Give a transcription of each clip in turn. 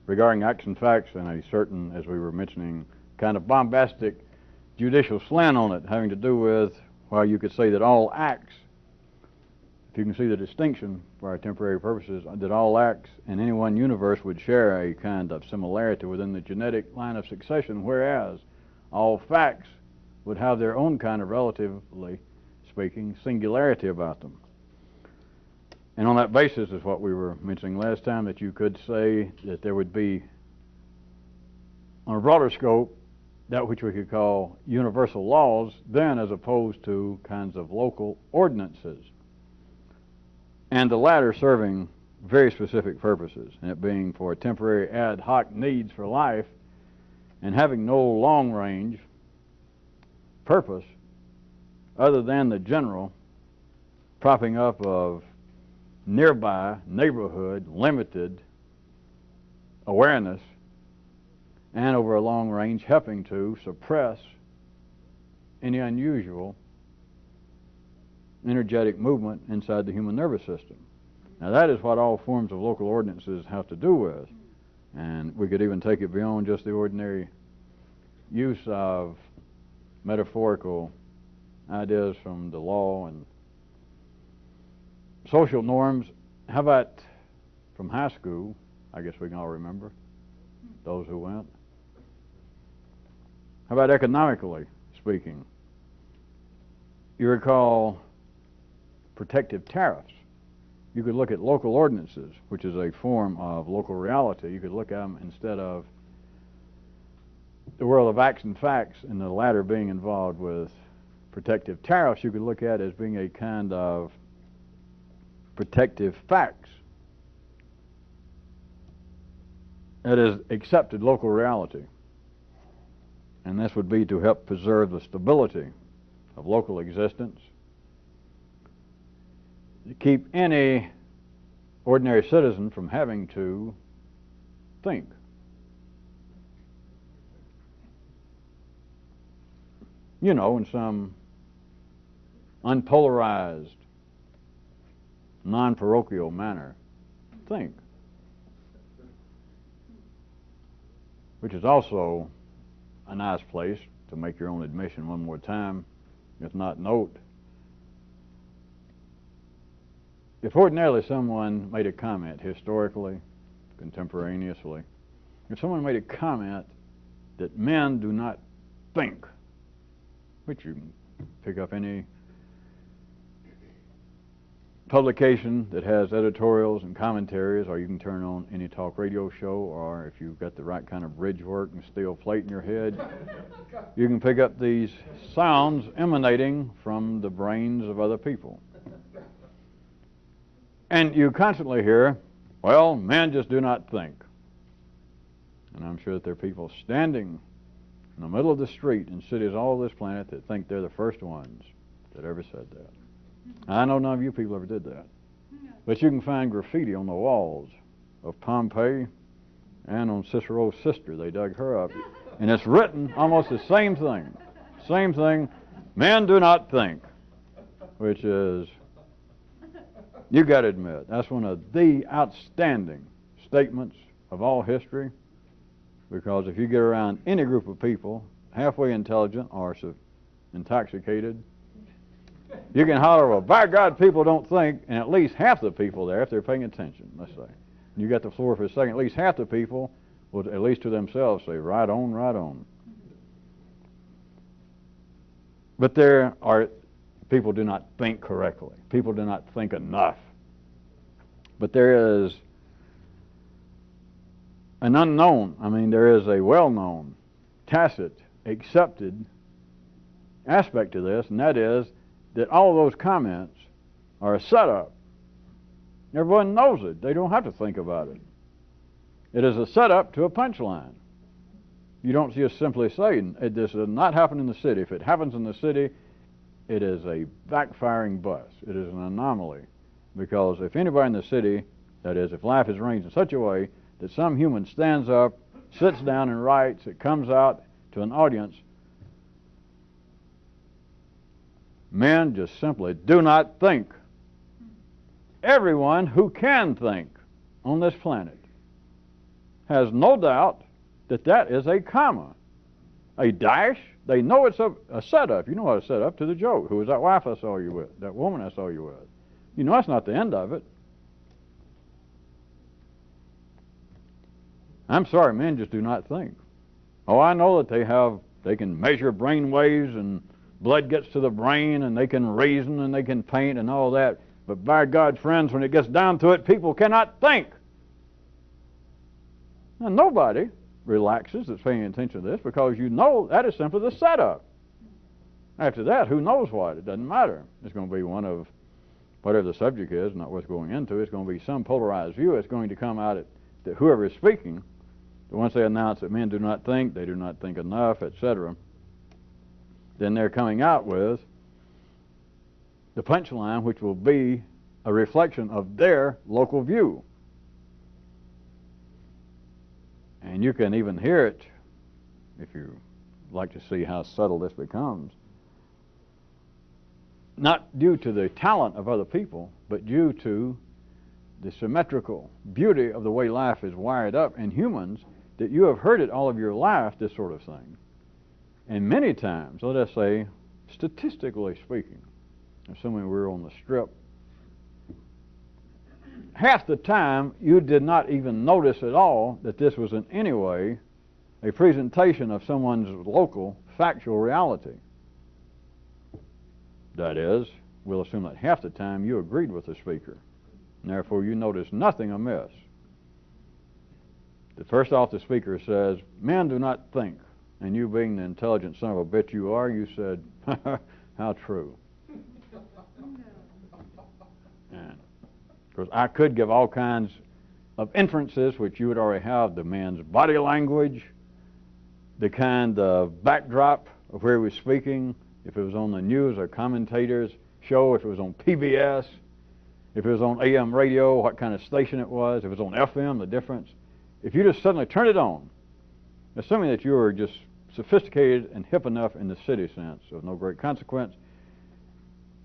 regarding acts and facts and a certain, as we were mentioning, kind of bombastic judicial slant on it, having to do with, well, you could say that all acts, if you can see the distinction for our temporary purposes, that all acts in any one universe would share a kind of similarity within the genetic line of succession, whereas all facts would have their own kind of, relatively speaking, singularity about them. And on that basis is what we were mentioning last time, that you could say that there would be, on a broader scope, that which we could call universal laws, then as opposed to kinds of local ordinances. And the latter serving very specific purposes, and it being for temporary ad hoc needs for life, and having no long-range purpose other than the general propping up of nearby neighborhood limited awareness, and over a long range helping to suppress any unusual energetic movement inside the human nervous system. Now that is what all forms of local ordinances have to do with, and we could even take it beyond just the ordinary use of metaphorical ideas from the law and social norms. How about from high school? I guess we can all remember, those who went. How about economically speaking? You recall protective tariffs. You could look at local ordinances, which is a form of local reality. You could look at them instead of the world of acts and facts, and the latter being involved with protective tariffs. You could look at it as being a kind of protective facts. That is accepted local reality. And this would be to help preserve the stability of local existence, to keep any ordinary citizen from having to think. You know, in some unpolarized, non-parochial manner, think. Which is also a nice place to make your own admission one more time, if not note. If ordinarily someone made a comment historically, contemporaneously, if someone made a comment that men do not think, which you can pick up any publication that has editorials and commentaries, or you can turn on any talk radio show, or if you've got the right kind of bridge work and steel plate in your head, you can pick up these sounds emanating from the brains of other people. And you constantly hear, well, men just do not think. And I'm sure that there are people standing in the middle of the street in cities all over this planet that think they're the first ones that ever said that. I know none of you people ever did that. But you can find graffiti on the walls of Pompeii and on Cicero's sister. They dug her up. And it's written almost the same thing. Same thing. Men do not think. Which is, you got to admit, that's one of the outstanding statements of all history. Because if you get around any group of people, halfway intelligent or intoxicated, you can holler, well, by God, people don't think, and at least half the people there, if they're paying attention, let's say, you got the floor for a second, at least half the people will, at least to themselves, say, right on, right on. But there are, people do not think correctly. People do not think enough. But there is an unknown, there is a well-known, tacit, accepted aspect to this, and that is that all of those comments are a setup. Everyone knows it. They don't have to think about it. It is a setup to a punchline. You don't just simply say, this does not happen in the city. If it happens in the city, it is a backfiring bust. It is an anomaly. Because if anybody in the city, that is, if life is arranged in such a way that some human stands up, sits down and writes, it comes out to an audience, men just simply do not think. Everyone who can think on this planet has no doubt that that is a comma. A dash, they know it's a setup. You know what a setup to the joke. Who was that wife I saw you with? That woman I saw you with? You know that's not the end of it. I'm sorry, men just do not think. Oh, I know that they can measure brain waves and blood gets to the brain and they can reason and they can paint and all that. But by God, friends, when it gets down to it, people cannot think. Now, nobody relaxes that's paying attention to this because you know that is simply the setup. After that, who knows what? It doesn't matter. It's going to be one of whatever the subject is, not worth going into. It's going to be some polarized view. It's going to come out at whoever is speaking. But once they announce that men do not think, they do not think enough, etc., then they're coming out with the punchline, which will be a reflection of their local view. And you can even hear it, if you like to see how subtle this becomes, not due to the talent of other people, but due to the symmetrical beauty of the way life is wired up in humans, that you have heard it all of your life, this sort of thing. And many times, let us say, statistically speaking, assuming we're on the strip, half the time you did not even notice at all that this was in any way a presentation of someone's local factual reality. That is, we'll assume that half the time you agreed with the speaker, and therefore you noticed nothing amiss. The first off, the speaker says, men do not think, and you being the intelligent son of a bitch you are, you said, how true. And of course, I could give all kinds of inferences, which you would already have, the man's body language, the kind of backdrop of where he was speaking, if it was on the news or commentators show, if it was on PBS, if it was on AM radio, what kind of station it was, if it was on FM, the difference. If you just suddenly turn it on, assuming that you were just sophisticated and hip enough in the city sense of no great consequence,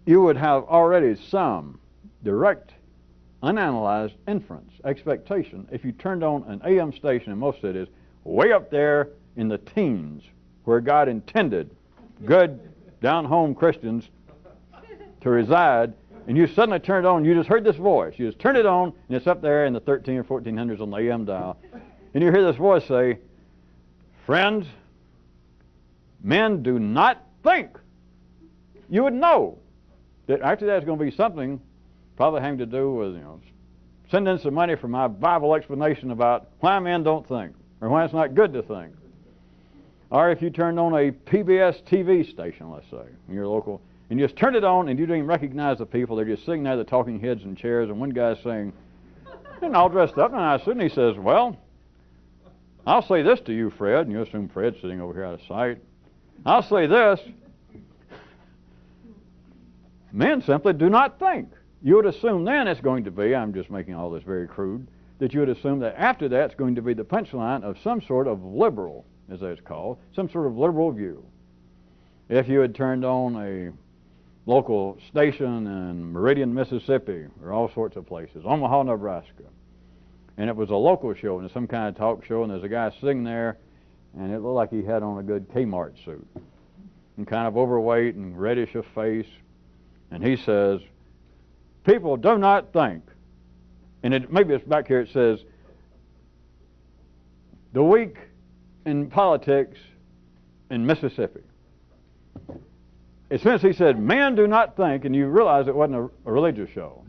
you would have already some direct, unanalyzed inference, expectation, if you turned on an AM station in most cities, way up there in the teens, where God intended good, down-home Christians to reside, and you suddenly turned it on, you just heard this voice. You just turned it on, and it's up there in the 13 or 1400s on the AM dial, and you hear this voice say, friends, men do not think. You would know that after that's going to be something probably having to do with, send in some money for my Bible explanation about why men don't think, or why it's not good to think. Or if you turned on a PBS TV station, let's say, in your local, and you just turned it on and you didn't even recognize the people, they're just sitting there, the talking heads in chairs, and one guy's saying, and all dressed up, and I sit and he says, well, I'll say this to you, Fred, and you assume Fred's sitting over here out of sight. I'll say this, men simply do not think. You would assume then it's going to be, I'm just making all this very crude, that you would assume that after that it's going to be the punchline of some sort of liberal, as it's called, some sort of liberal view. If you had turned on a local station in Meridian, Mississippi, or all sorts of places, Omaha, Nebraska, and it was a local show, and some kind of talk show, and there's a guy sitting there, and it looked like he had on a good Kmart suit, and kind of overweight and reddish of face, and he says, people do not think, and maybe it's back here, it says, the week in politics in Mississippi. As soon as he said, men do not think, and you realize it wasn't a religious show,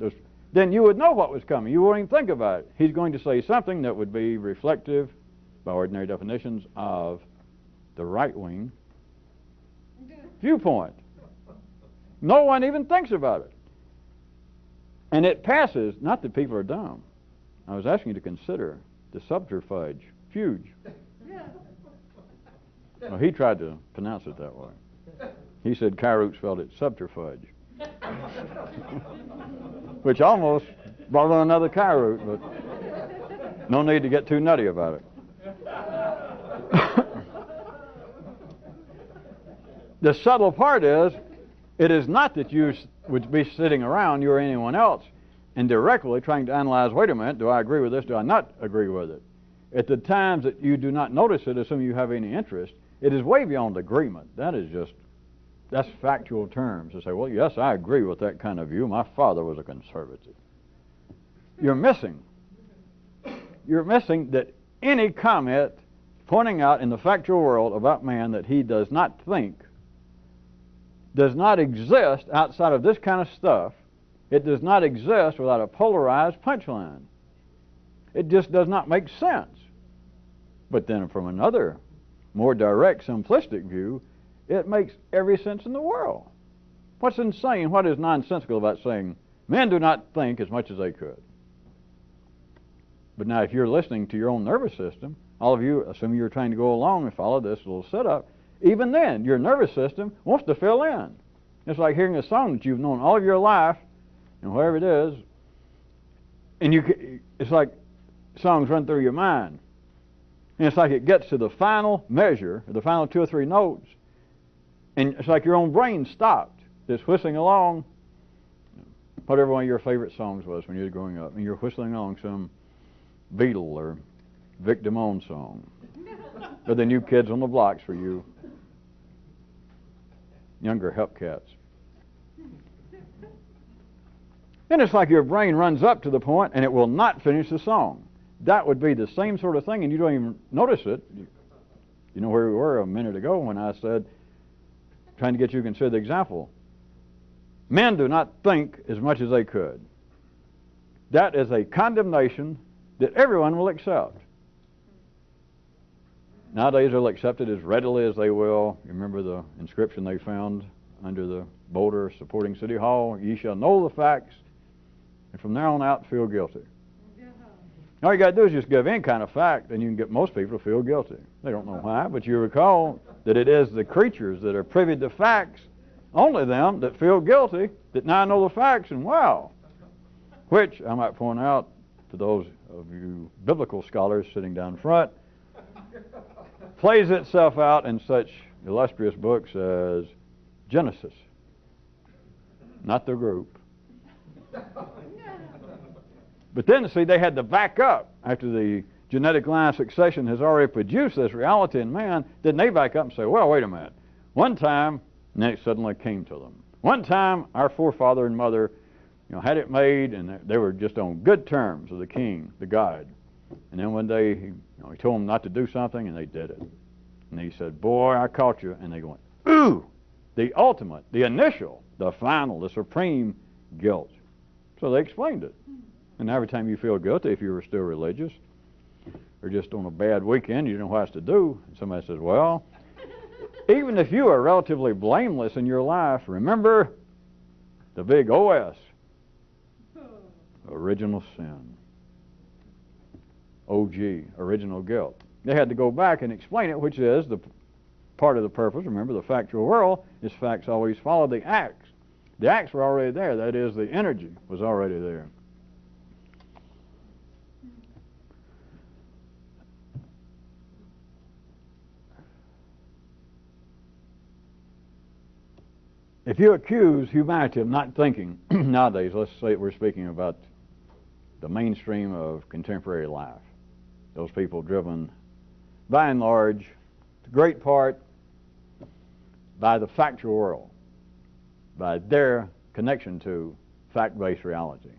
then you would know what was coming. You wouldn't even think about it. He's going to say something that would be reflective, by ordinary definitions, of the right-wing viewpoint. No one even thinks about it. And it passes, not that people are dumb. I was asking you to consider the subterfuge. Well, he tried to pronounce it that way. He said Kyroots spelled it subterfuge, which almost brought on another Kyroot, but no need to get too nutty about it. The subtle part is, it is not that you would be sitting around, you or anyone else, and directly trying to analyze, wait a minute, do I agree with this, do I not agree with it? at the times that you do not notice it, assuming you have any interest, it is way beyond agreement. That's factual terms to say, well, yes, I agree with that kind of view. My father was a conservative. You're missing that any comment pointing out in the factual world about man that he does not think does not exist outside of this kind of stuff. It does not exist without a polarized punchline. It just does not make sense. But then from another, more direct, simplistic view, it makes every sense in the world. What's insane, what is nonsensical about saying, men do not think as much as they could? But now if you're listening to your own nervous system, all of you, assuming you're trying to go along and follow this little setup, even then, your nervous system wants to fill in. It's like hearing a song that you've known all of your life, and whatever it is, and it's like songs run through your mind. And it's like it gets to the final measure, the final 2 or 3 notes, and it's like your own brain stopped. It's whistling along, whatever one of your favorite songs was when you were growing up, and you're whistling along some Beatle or Vic Damone song, or the New Kids on the Blocks for you younger Hepcats. Then it's like your brain runs up to the point and it will not finish the song. That would be the same sort of thing, and you don't even notice it. You know where we were a minute ago when I said, trying to get you to consider the example. Men do not think as much as they could. That is a condemnation that everyone will accept. Nowadays they'll accept it as readily as they will. You remember the inscription they found under the boulder supporting City Hall? Ye shall know the facts, and from there on out feel guilty. All you got to do is just give any kind of fact, and you can get most people to feel guilty. They don't know why, but you recall that it is the creatures that are privy to facts, only them that feel guilty, that now know the facts, and wow. Which, I might point out to those of you biblical scholars sitting down front, plays itself out in such illustrious books as Genesis, not the group. But then, see, they had to back up after the genetic line of succession has already produced this reality in man. Then they back up and say, well, wait a minute. One time, and then it suddenly came to them. One time, our forefather and mother, had it made, and they were just on good terms with the king, the God. And then one day, he told them not to do something, and they did it. And he said, boy, I caught you. And they went, ooh, the ultimate, the initial, the final, the supreme guilt. So they explained it. And every time you feel guilty, if you were still religious, or just on a bad weekend, you don't know what else to do, and somebody says, well, even if you are relatively blameless in your life, remember the big OS, original sin. OG, original guilt. They had to go back and explain it, which is the part of the purpose. Remember, the factual world is facts always follow the acts. The acts were already there. That is, the energy was already there. If you accuse humanity of not thinking, nowadays, let's say we're speaking about the mainstream of contemporary life. Those people driven, by and large, to great part, by the factual world, by their connection to fact-based reality.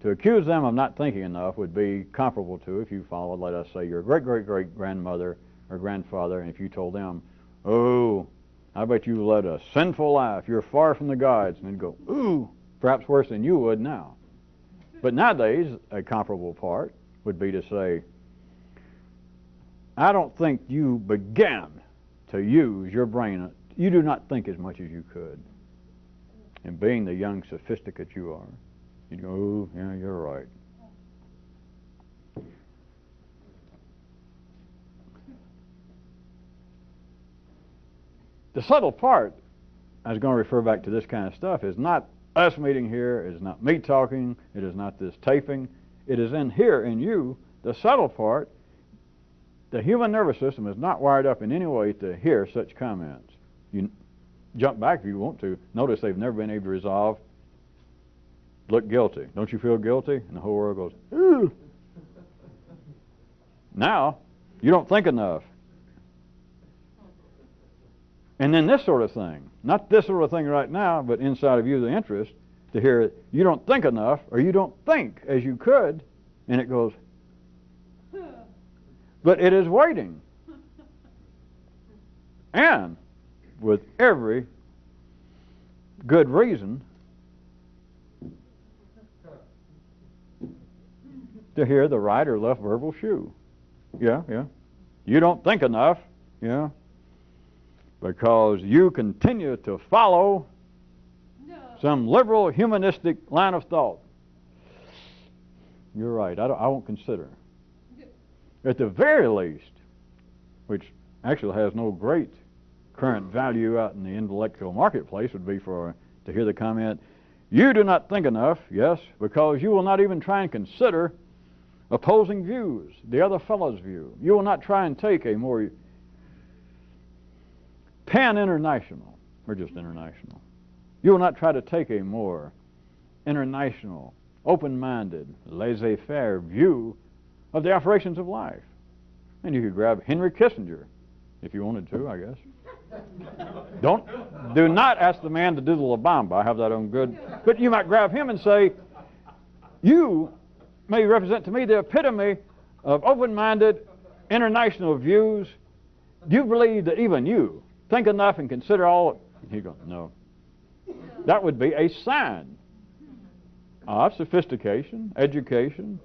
To accuse them of not thinking enough would be comparable to if you followed, let us say, your great-great-great-grandmother or grandfather, and if you told them, oh, I bet you led a sinful life, you're far from the gods, and they'd go, ooh, perhaps worse than you would now. But nowadays, a comparable part would be to say, I don't think you began to use your brain. You do not think as much as you could. And being the young sophisticate you are, you'd go, oh, yeah, you're right. The subtle part, I was going to refer back to this kind of stuff, is not us meeting here, it is not me talking, it is not this taping, it is in here in you, the subtle part. The human nervous system is not wired up in any way to hear such comments. You jump back if you want to. Notice they've never been able to resolve, look guilty. Don't you feel guilty? And the whole world goes, ooh. Now, you don't think enough. And then this sort of thing, not this sort of thing right now, but inside of you, the interest to hear it, you don't think enough, or you don't think as you could, and it goes, but it is waiting. And with every good reason to hear the right or left verbal shoe. Yeah. You don't think enough, because you continue to follow some liberal humanistic line of thought. You're right, I won't consider. At the very least, which actually has no great current value out in the intellectual marketplace, would be to hear the comment, you do not think enough, yes, because you will not even try and consider opposing views, the other fellow's view. You will not try and take a more pan-international, or just international. You will not try to take a more international, open-minded, laissez-faire view of the operations of life. And you could grab Henry Kissinger, if you wanted to, I guess. Do not ask the man to do the La Bamba. I have that on good. But you might grab him and say, you may represent to me the epitome of open-minded international views. Do you believe that even you think enough and consider all? He goes, no. That would be a sign of sophistication, education.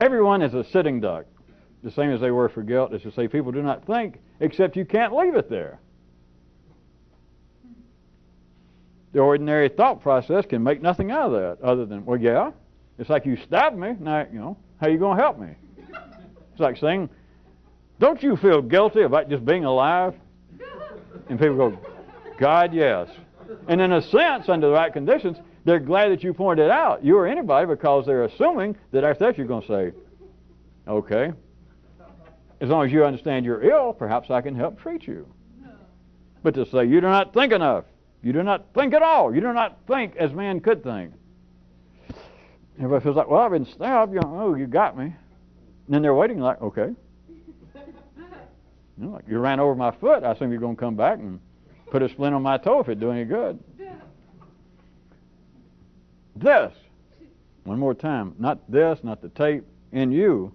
Everyone is a sitting duck, the same as they were for guilt, is to say people do not think, except you can't leave it there. The ordinary thought process can make nothing out of that other than, well, yeah, it's like you stabbed me. Now, how are you going to help me? It's like saying, don't you feel guilty about just being alive? And people go, God, yes. And in a sense, under the right conditions, they're glad that you pointed it out, you or anybody, because they're assuming that after that you're going to say, okay, as long as you understand you're ill, perhaps I can help treat you. But to say, you do not think enough, you do not think at all, you do not think as man could think. Everybody feels like, well, I've been stabbed, you got me. And then they're waiting like, okay. Like you ran over my foot, I assume you're going to come back and put a splint on my toe if it'd do any good. This, one more time, not this, not the tape, in you,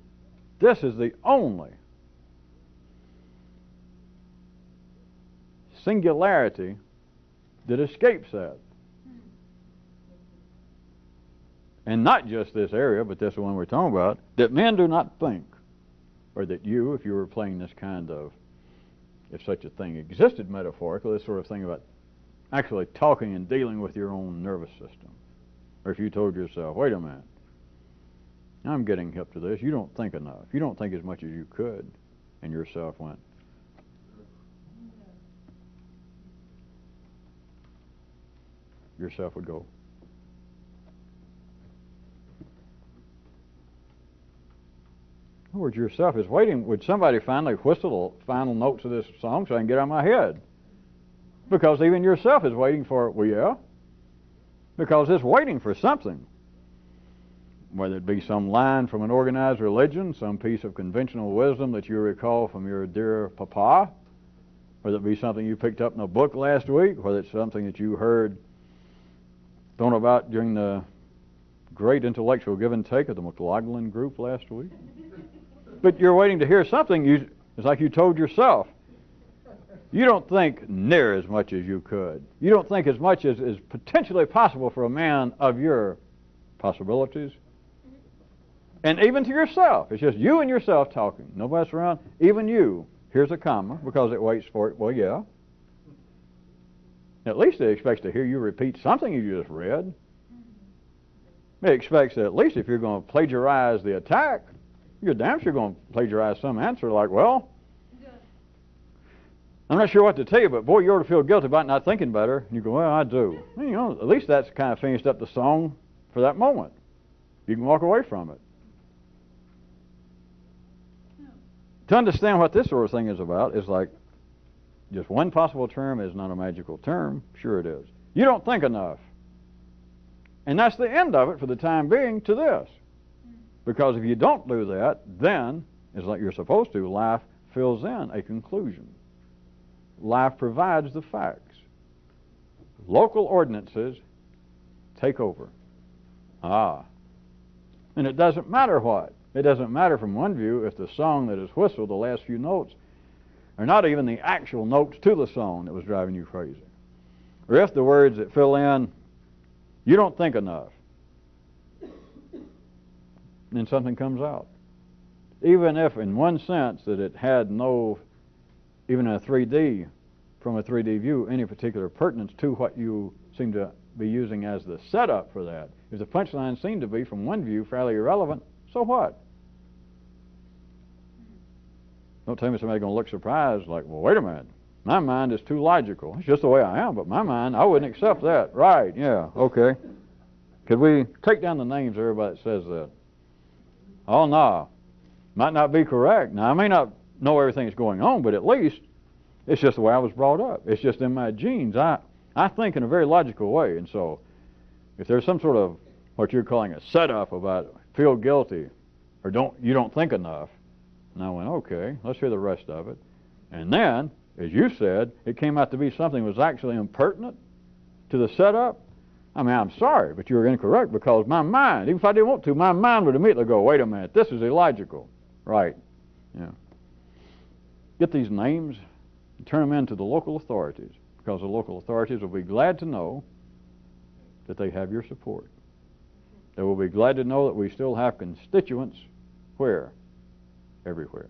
this is the only singularity that escapes that. And not just this area, but this one we're talking about, that men do not think, or that you, if you were playing this kind of, if such a thing existed metaphorically, this sort of thing about actually talking and dealing with your own nervous system. Or if you told yourself, wait a minute, I'm getting hip to this, you don't think enough, you don't think as much as you could, and yourself went, yourself would go, in other words, yourself is waiting. Would somebody finally whistle the final notes of this song so I can get out of my head? Because even yourself is waiting for it. Well, yeah. Because it's waiting for something. Whether it be some line from an organized religion, some piece of conventional wisdom that you recall from your dear papa, whether it be something you picked up in a book last week, whether it's something that you heard thrown about during the great intellectual give and take of the McLaughlin group last week. But you're waiting to hear something. It's like you told yourself. You don't think near as much as you could. You don't think as much as is potentially possible for a man of your possibilities. And even to yourself. It's just you and yourself talking. Nobody else around. Even you. Here's a comma because it waits for it. Well, yeah. At least it expects to hear you repeat something you just read. It expects that at least if you're going to plagiarize the attack, you're damn sure going to plagiarize some answer like, well, I'm not sure what to tell you, but boy, you ought to feel guilty about not thinking better. And you go, well, I do. And, at least that's kind of finished up the song for that moment. You can walk away from it. To understand what this sort of thing is about is like just one possible term is not a magical term. Sure it is. You don't think enough. And that's the end of it for the time being to this. Because if you don't do that, then, it's like you're supposed to, life fills in a conclusion. Life provides the facts. Local ordinances take over. And it doesn't matter what. It doesn't matter from one view if the song that is whistled, the last few notes, are not even the actual notes to the song that was driving you crazy. Or if the words that fill in, you don't think enough, then something comes out. Even if in one sense that it had no, even a 3D, from a 3D view, any particular pertinence to what you seem to be using as the setup for that. If the punchline seemed to be, from one view, fairly irrelevant, so what? Don't tell me somebody's going to look surprised, like, well, wait a minute. My mind is too logical. It's just the way I am, but my mind, I wouldn't accept that. Right, yeah, okay. Could we take down the names of everybody that says that? Oh, no. Might not be correct. Now, I may not know everything that's going on, but at least it's just the way I was brought up. It's just in my genes. I think in a very logical way, and so if there's some sort of what you're calling a setup about feel guilty or you don't think enough, and I went, okay, let's hear the rest of it. And then, as you said, it came out to be something that was actually impertinent to the setup. I mean, I'm sorry, but you were incorrect, because my mind, even if I didn't want to, my mind would immediately go, wait a minute, this is illogical. Right. Yeah. Get these names and turn them into the local authorities, because the local authorities will be glad to know that they have your support. They will be glad to know that we still have constituents where? Everywhere.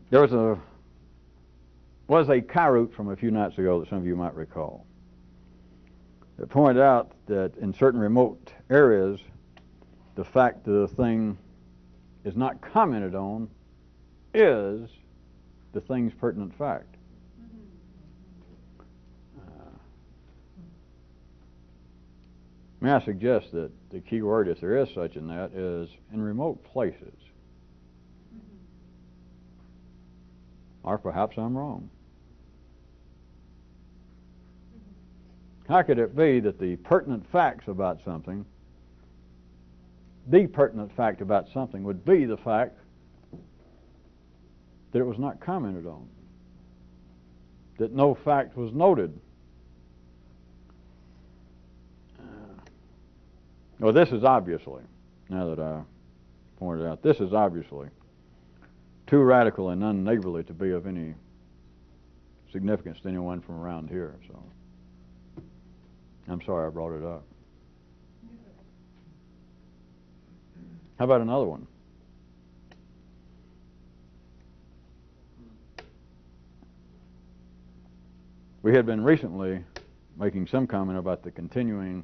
There was a Kyroot from a few nights ago that some of you might recall. It pointed out that in certain remote areas, the fact that the thing is not commented on is the thing's pertinent fact. May I suggest that the key word, if there is such in that, is in remote places. Or perhaps I'm wrong. How could it be that the pertinent facts about something, the pertinent fact about something would be the fact that it was not commented on, that no fact was noted? Well, this is obviously, now that I pointed out, this is obviously too radical and unneighborly to be of any significance to anyone from around here, so I'm sorry I brought it up. How about another one? We had been recently making some comment about the continuing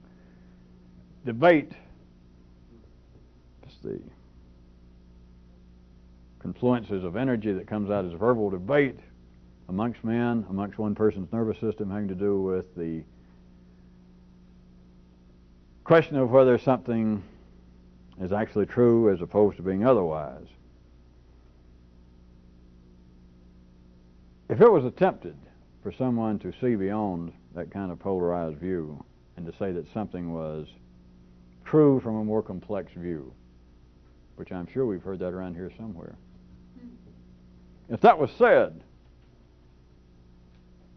debate, the confluences of energy that comes out as verbal debate amongst men, amongst one person's nervous system, having to do with the question of whether something is actually true as opposed to being otherwise. If it was attempted for someone to see beyond that kind of polarized view and to say that something was true from a more complex view, which I'm sure we've heard that around here somewhere. If that was said,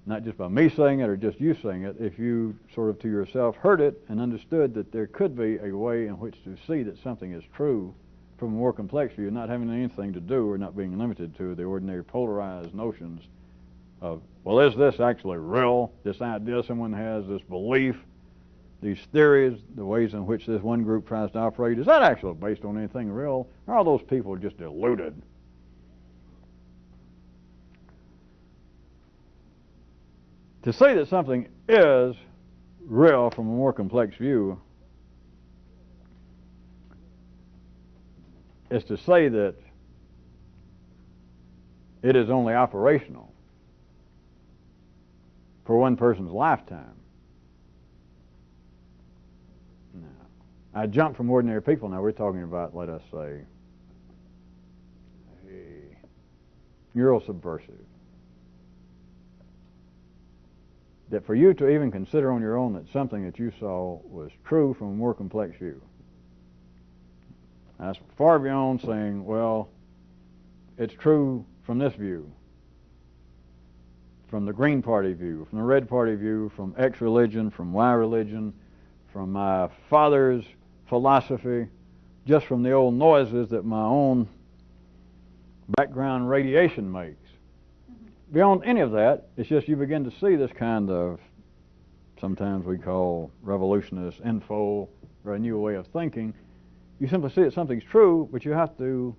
not just by me saying it or just you saying it, if you sort of to yourself heard it and understood that there could be a way in which to see that something is true from a more complex view, not having anything to do or not being limited to the ordinary polarized notions of, well, is this actually real? This idea someone has, this belief, these theories, the ways in which this one group tries to operate, is that actually based on anything real? Or are those people just deluded? To say that something is real from a more complex view is to say that it is only operational for one person's lifetime. I jump from ordinary people. Now we're talking about, let us say, a neural subversive. that for you to even consider on your own that something that you saw was true from a more complex view. That's far beyond saying, well, it's true from this view, from the Green Party view, from the Red Party view, from X religion, from Y religion, from my father's philosophy, just from the old noises that my own background radiation makes. Beyond any of that, it's just you begin to see this kind of, sometimes we call revolutionist info or a new way of thinking. You simply see that something's true, but you have to,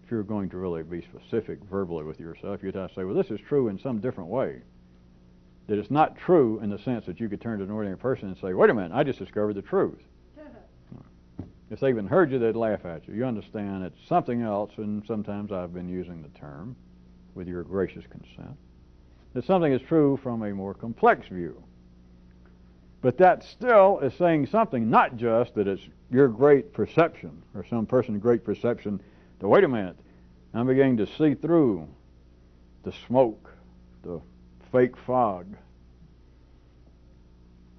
if you're going to really be specific verbally with yourself, you'd have to say, well, this is true in some different way. That it's not true in the sense that you could turn to an ordinary person and say, wait a minute, I just discovered the truth. If they even heard you, they'd laugh at you. You understand it's something else, and sometimes I've been using the term, with your gracious consent, that something is true from a more complex view. But that still is saying something, not just that it's your great perception, or some person's great perception, to wait a minute, I'm beginning to see through the smoke, the fake fog,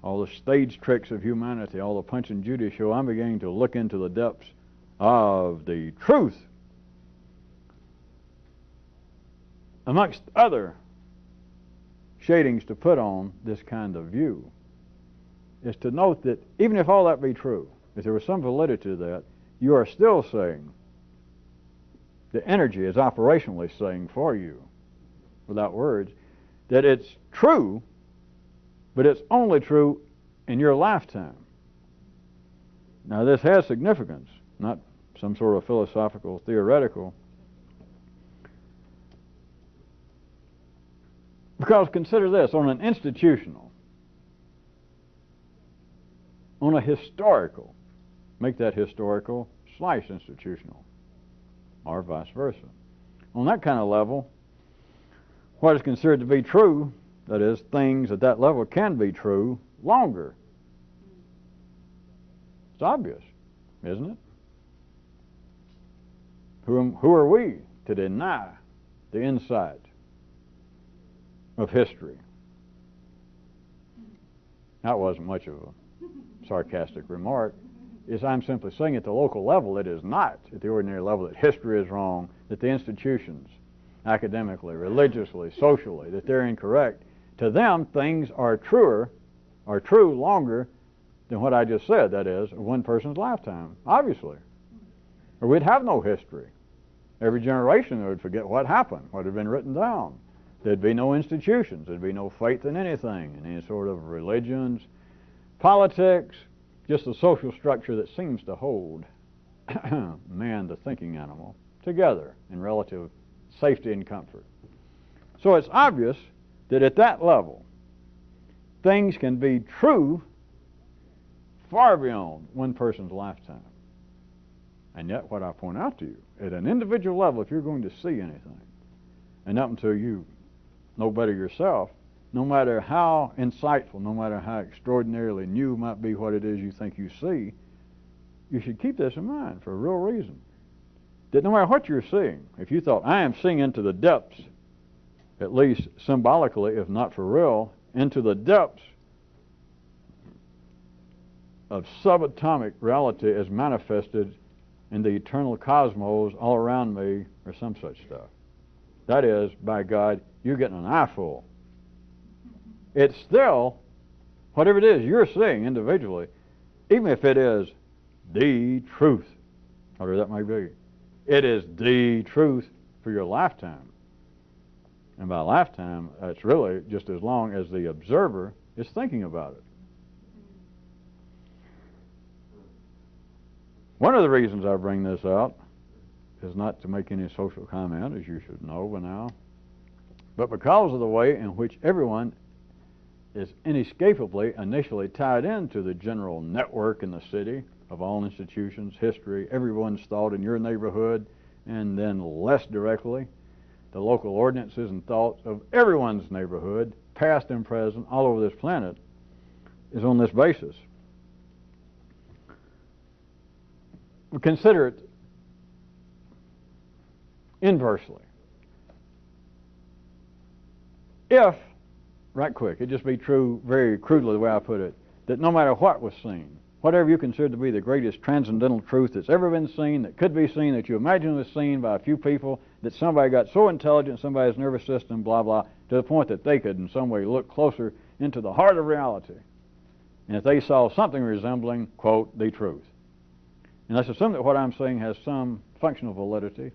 all the stage tricks of humanity, all the Punch and Judy show. I'm beginning to look into the depths of the truth, amongst other shadings to put on this kind of view, is to note that even if all that be true, if there was some validity to that, you are still saying, the energy is operationally saying for you, without words, that it's true, but it's only true in your lifetime. Now this has significance, not some sort of philosophical, theoretical, because consider this, on an institutional, on a historical, make that historical / institutional, or vice versa. On that kind of level, what is considered to be true, that is, things at that level can be true longer. It's obvious, isn't it? Who are we to deny the insight of history? That wasn't much of a sarcastic remark. I'm simply saying at the local level it is not, at the ordinary level, that history is wrong, that the institutions, academically, religiously, socially, that they're incorrect. To them, things are true longer than what I just said, that is, one person's lifetime, obviously. Or we'd have no history. Every generation would forget what happened, what had been written down. There'd be no institutions. There'd be no faith in anything, in any sort of religions, politics, just the social structure that seems to hold man, the thinking animal, together in relative safety and comfort. So it's obvious that at that level, things can be true far beyond one person's lifetime. And yet, what I point out to you, at an individual level, if you're going to see anything, and up until you know better yourself, no matter how insightful, no matter how extraordinarily new might be what it is you think you see, you should keep this in mind for a real reason. That no matter what you're seeing, if you thought, I am seeing into the depths, at least symbolically, if not for real, into the depths of subatomic reality as manifested in the eternal cosmos all around me, or some such stuff. That is, by God, you're getting an eyeful. It's still, whatever it is you're seeing individually, even if it is the truth, whatever that may be, it is the truth for your lifetime. And by lifetime, it's really just as long as the observer is thinking about it. One of the reasons I bring this out is not to make any social comment, as you should know by now, but because of the way in which everyone is inescapably initially tied into the general network in the city of all institutions, history, everyone's thought in your neighborhood, and then less directly, the local ordinances and thoughts of everyone's neighborhood, past and present, all over this planet, is on this basis. We consider it inversely. If right quick, it'd just be true, very crudely the way I put it, that no matter what was seen, whatever you consider to be the greatest transcendental truth that's ever been seen, that could be seen, that you imagine was seen by a few people, that somebody got so intelligent, somebody's nervous system, blah, blah, to the point that they could in some way look closer into the heart of reality. And if they saw something resembling, quote, the truth. And let's assume that what I'm saying has some functional validity,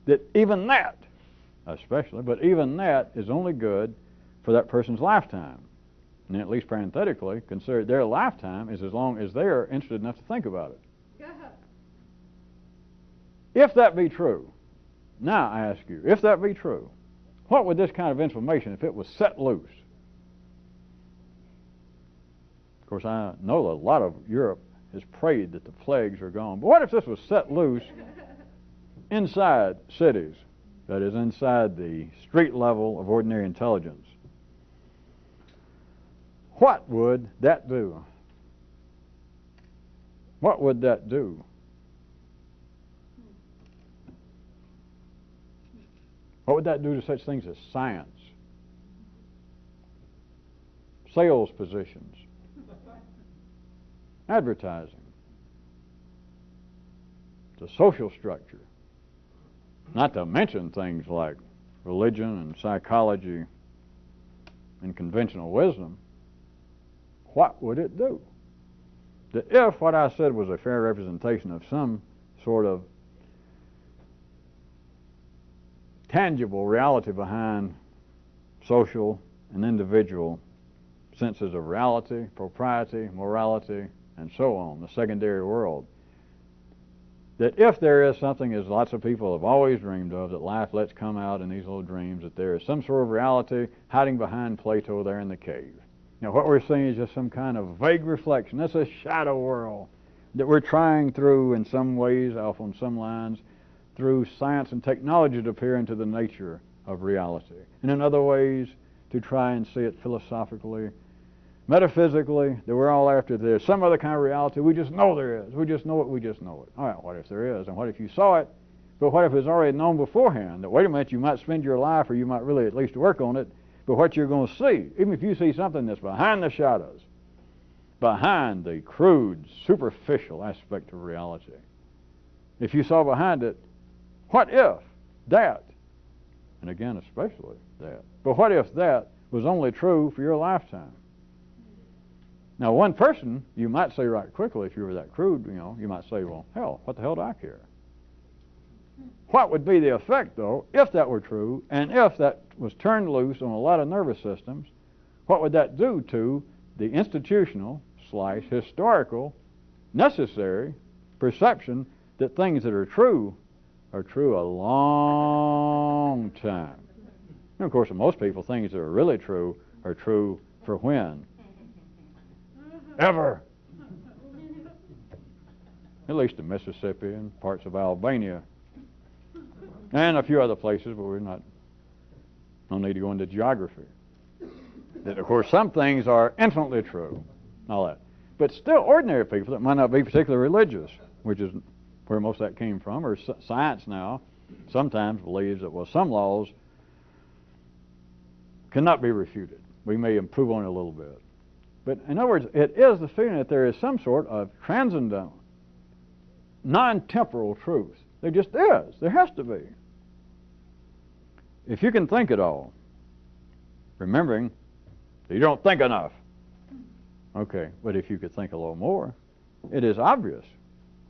that even that, especially, but even that is only good for that person's lifetime. And at least parenthetically, consider their lifetime is as long as they're interested enough to think about it. If that be true, now I ask you, if that be true, what would this kind of information, if it was set loose? Of course, I know a lot of Europe has prayed that the plagues are gone. But what if this was set loose inside cities, that is, inside the street level of ordinary intelligence? What would that do? What would that do? What would that do to such things as science, sales positions, advertising, the social structure, not to mention things like religion and psychology and conventional wisdom? What would it do? That if what I said was a fair representation of some sort of tangible reality behind social and individual senses of reality, propriety, morality, and so on, the secondary world, that if there is something, as lots of people have always dreamed of, that life lets come out in these little dreams, that there is some sort of reality hiding behind Plato there in the cave. Now, what we're seeing is just some kind of vague reflection. That's a shadow world that we're trying through, in some ways, off on some lines, through science and technology to peer into the nature of reality. And in other ways, to try and see it philosophically, metaphysically, that we're all after there's some other kind of reality. We just know there is. We just know it. We just know it. All right, what if there is? And what if you saw it? But what if it's already known beforehand? That, wait a minute, you might spend your life, or you might really at least work on it, but what you're going to see, even if you see something that's behind the shadows, behind the crude, superficial aspect of reality, if you saw behind it, what if that, and again especially that, but what if that was only true for your lifetime? Now, one person, you might say right quickly, if you were that crude, you might say, well, hell, what the hell do I care? What would be the effect, though, if that were true, and if that was turned loose on a lot of nervous systems? What would that do to the institutional / historical, necessary perception that things that are true a long time? And of course, for most people, things that are really true are true for when? Ever. At least in Mississippi and parts of Albania and a few other places, but no need to go into geography. That, of course, some things are infinitely true, all that. But still, ordinary people that might not be particularly religious, which is where most of that came from, or science now, sometimes believes that, well, some laws cannot be refuted. We may improve on it a little bit. But in other words, it is the feeling that there is some sort of transcendental, non-temporal truth. There just is. There has to be. If you can think at all, remembering that you don't think enough. Okay, but if you could think a little more, it is obvious.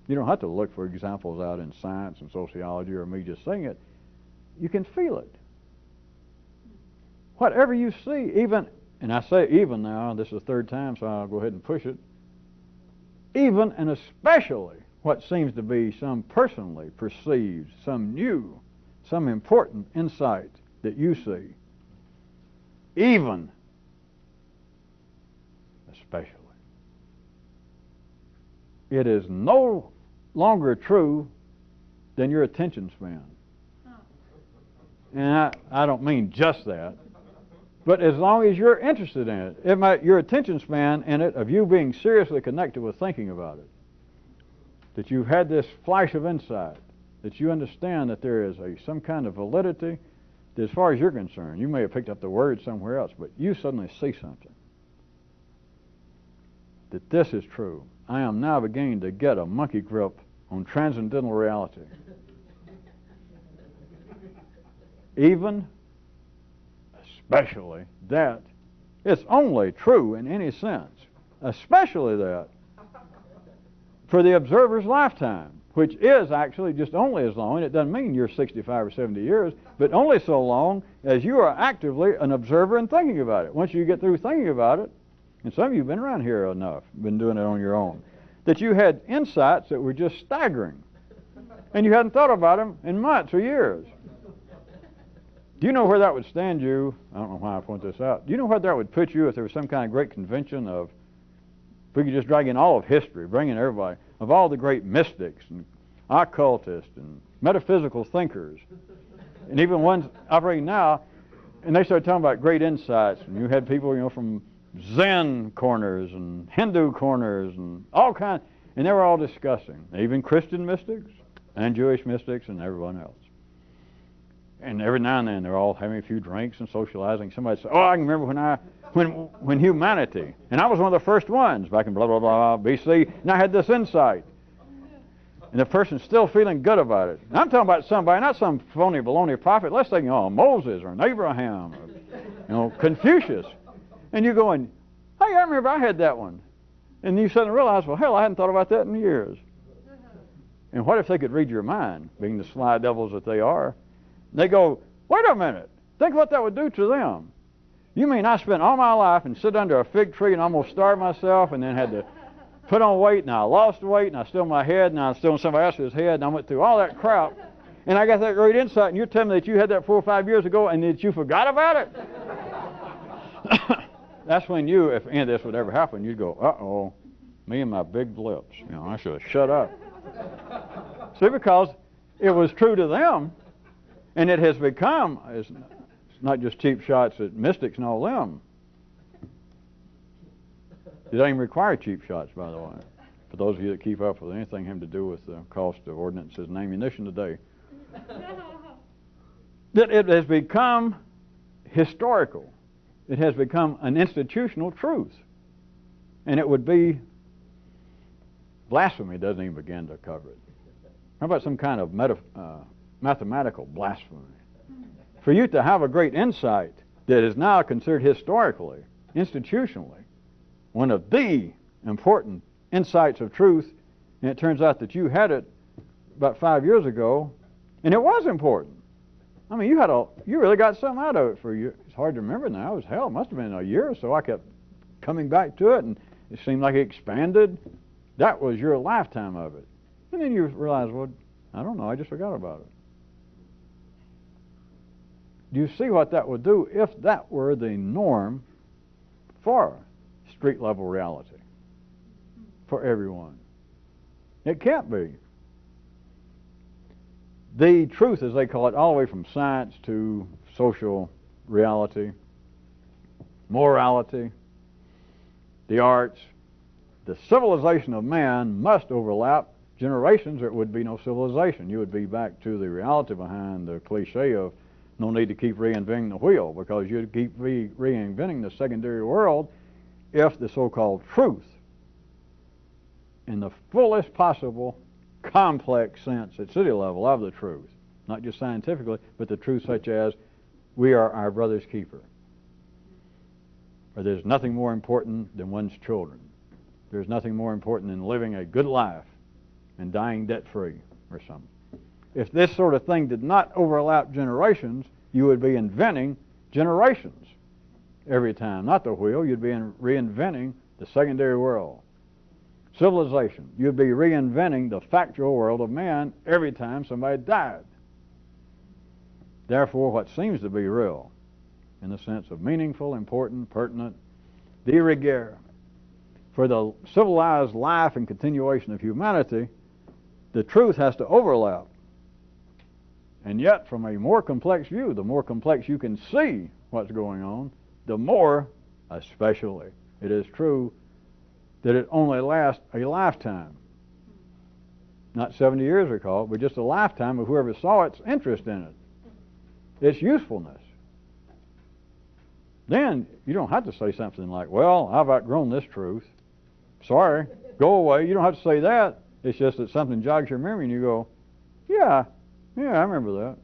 You don't have to look for examples out in science and sociology or me just saying it. You can feel it. Whatever you see, even, and I say even now, this is the third time, so I'll go ahead and push it, even and especially what seems to be some personally perceived, some new, some important insight that you see, even, especially, it is no longer true than your attention span. And I don't mean just that, but as long as you're interested in it, your attention span in it, of you being seriously connected with thinking about it, that you've had this flash of insight, that you understand that there is some kind of validity that as far as you're concerned, you may have picked up the word somewhere else, but you suddenly see something. That this is true. I am now beginning to get a monkey grip on transcendental reality. Even, especially, that it's only true in any sense. Especially that for the observer's lifetime, which is actually just only as long, and it doesn't mean you're 65 or 70 years, but only so long as you are actively an observer and thinking about it. Once you get through thinking about it, and some of you have been around here enough, been doing it on your own, that you had insights that were just staggering, and you hadn't thought about them in months or years. Do you know where that would stand you? I don't know why I point this out. Do you know where that would put you if there was some kind of great convention of, if we could just drag in all of history, bring in everybody, of all the great mystics and occultists and metaphysical thinkers, and even ones operating now, and they started talking about great insights, and you had people, from Zen corners and Hindu corners and all kinds, and they were all discussing, even Christian mystics and Jewish mystics and everyone else. And every now and then they're all having a few drinks and socializing. Somebody said, "Oh, I can remember when humanity," and I was one of the first ones back in blah blah blah BC, and I had this insight, and the person's still feeling good about it. And I'm talking about somebody, not some phony baloney prophet. Let's say, Moses or an Abraham, or, Confucius, and you're going, "Hey, I remember I had that one," and you suddenly realize, well, hell, I hadn't thought about that in years. And what if they could read your mind, being the sly devils that they are? They go, "Wait a minute, think what that would do to them. You mean I spent all my life and sit under a fig tree and almost starved myself and then had to put on weight, and I lost weight, and I still in my head, and I was still in somebody else's head, and I went through all that crap, and I got that great insight, and you're telling me that you had that 4 or 5 years ago and that you forgot about it?" That's when you, if any of this would ever happen, you'd go, "Uh-oh, me and my big lips. I should have shut up." See, because it was true to them, and it has become, it's not just cheap shots at mystics and all them. It doesn't even require cheap shots, by the way, for those of you that keep up with anything having to do with the cost of ordnances and ammunition today. That it has become historical. It has become an institutional truth. And it would be blasphemy doesn't even begin to cover it. How about some kind of mathematical blasphemy? For you to have a great insight that is now considered historically, institutionally, one of the important insights of truth, and it turns out that you had it about 5 years ago, and it was important. I mean, you really got something out of it for you. It's hard to remember now. It must have been a year or so. I kept coming back to it, and it seemed like it expanded. That was your lifetime of it. And then you realize, well, I don't know, I just forgot about it. Do you see what that would do if that were the norm for street level reality for everyone? It can't be. The truth, as they call it, all the way from science to social reality, morality, the arts, the civilization of man must overlap generations, or it would be no civilization. You would be back to the reality behind the cliche of no need to keep reinventing the wheel, because you'd keep reinventing the secondary world if the so-called truth, in the fullest possible complex sense at city level of the truth, not just scientifically, but the truth such as we are our brother's keeper, or there's nothing more important than one's children, there's nothing more important than living a good life and dying debt-free or something. If this sort of thing did not overlap generations, you would be inventing generations every time, not the wheel. You'd be reinventing the secondary world. Civilization, you'd be reinventing the factual world of man every time somebody died. Therefore, what seems to be real, in the sense of meaningful, important, pertinent, de rigueur, for the civilized life and continuation of humanity, the truth has to overlap. And yet, from a more complex view, the more complex you can see what's going on, the more, especially, it is true that it only lasts a lifetime. Not 70 years, recall, but just a lifetime of whoever saw its interest in it. its usefulness. Then you don't have to say something like, well, I've outgrown this truth. Sorry, go away. You don't have to say that. It's just that something jogs your memory and you go, yeah, I remember that.